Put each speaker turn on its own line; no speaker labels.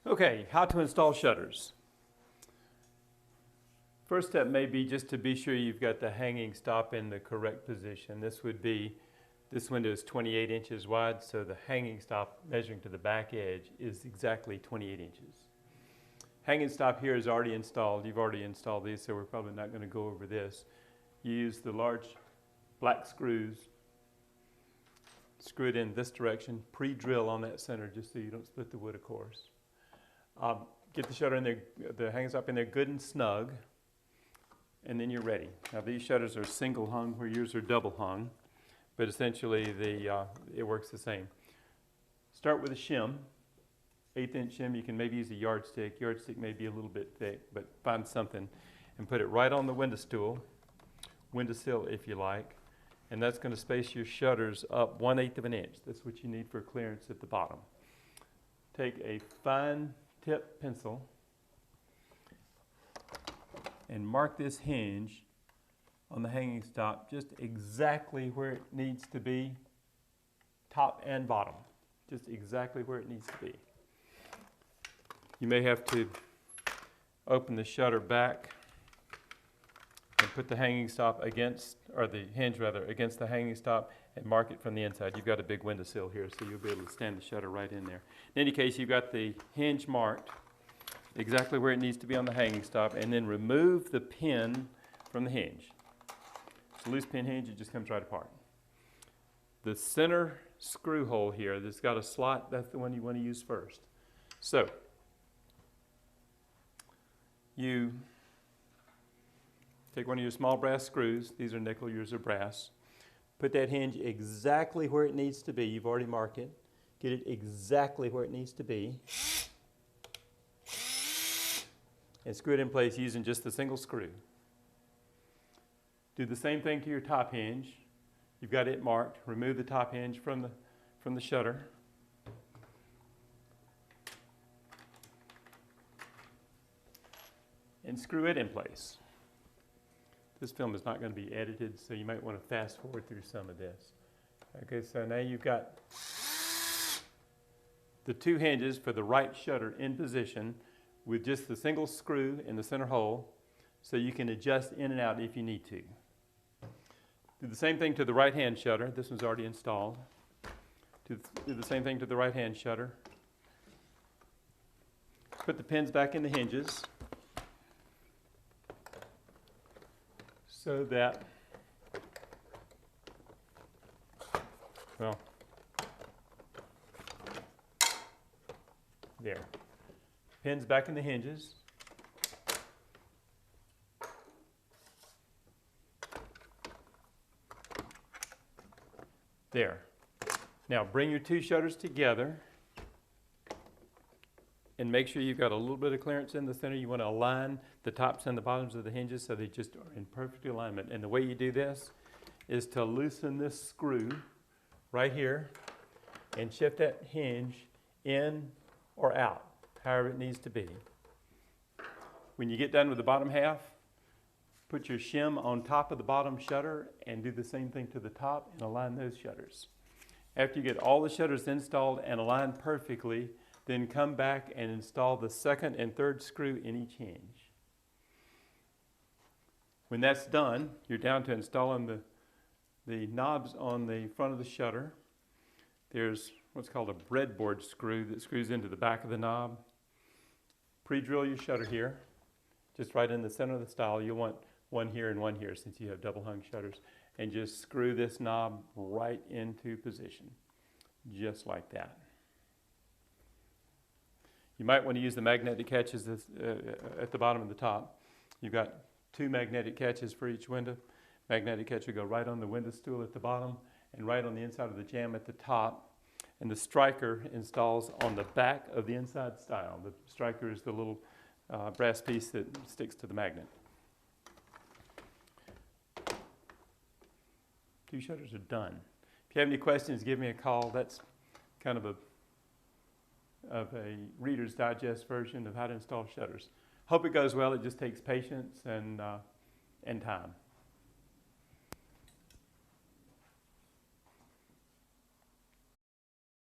Okay, how to install shutters. First step may be just to be sure you've got the hanging stop in the correct position. This window is 28 inches wide, so the hanging stop measuring to the back edge is exactly 28 inches. Hanging stop here is already installed. You've already installed these, so we're probably not going to go over this. You use the large black screws, screw it in this direction, pre-drill on that center just so you don't split the wood, of course. Get the shutter in there, the hanging stop in there good and snug, and then you're ready. Now these shutters are single hung where yours are double hung, but essentially it works the same. Start with a shim, 1/8 inch shim. You can maybe use a yardstick. Yardstick may be a little bit thick, but find something and put it right on the windowsill if you like, and that's going to space your shutters up 1/8 of an inch. That's what you need for clearance at the bottom. Take a fine tip pencil and mark this hinge on the hanging stop just exactly where it needs to be, top and bottom, just exactly where it needs to be. You may have to open the shutter back and put the hanging stop against, or the hinge rather, against the hanging stop and mark it from the inside. You've got a big windowsill here, so you'll be able to stand the shutter right in there. In any case, you've got the hinge marked exactly where it needs to be on the hanging stop, and then remove the pin from the hinge. It's a loose pin hinge, it just comes right apart. The center screw hole here that's got a slot, that's the one you want to use first. So, you take one of your small brass screws, these are nickel, yours are brass. Put that hinge exactly where it needs to be. You've already marked it. Get it exactly where it needs to be. And screw it in place using just the single screw. Do the same thing to your top hinge. You've got it marked. Remove the top hinge from the shutter. And screw it in place. This film is not going to be edited, so you might want to fast forward through some of this. Okay, so now you've got the two hinges for the right shutter in position with just the single screw in the center hole, so you can adjust in and out if you need to. Do the same thing to the right-hand shutter. This one's already installed. Do the same thing to the right-hand shutter. Put the pins back in the hinges so that, well, there. Pins back in the hinges. There. Now bring your two shutters together and make sure you've got a little bit of clearance in the center. You want to align the tops and the bottoms of the hinges so they just are in perfect alignment. And the way you do this is to loosen this screw right here and shift that hinge in or out, however it needs to be. When you get done with the bottom half, put your shim on top of the bottom shutter and do the same thing to the top and align those shutters. After you get all the shutters installed and aligned perfectly, then come back and install the second and third screw in each hinge. When that's done, you're down to installing the knobs on the front of the shutter. There's what's called a breadboard screw that screws into the back of the knob. Pre-drill your shutter here, just right in the center of the stile. You'll want one here and one here since you have double hung shutters. And just screw this knob right into position, just like that. You might want to use the magnetic catches at the bottom and the top. You've got two magnetic catches for each window. Magnetic catch will go right on the window stool at the bottom and right on the inside of the jamb at the top. And the striker installs on the back of the inside stile. The striker is the little brass piece that sticks to the magnet. Two shutters are done. If you have any questions, give me a call. That's kind of a Reader's Digest version of how to install shutters. Hope it goes well. It just takes patience and time.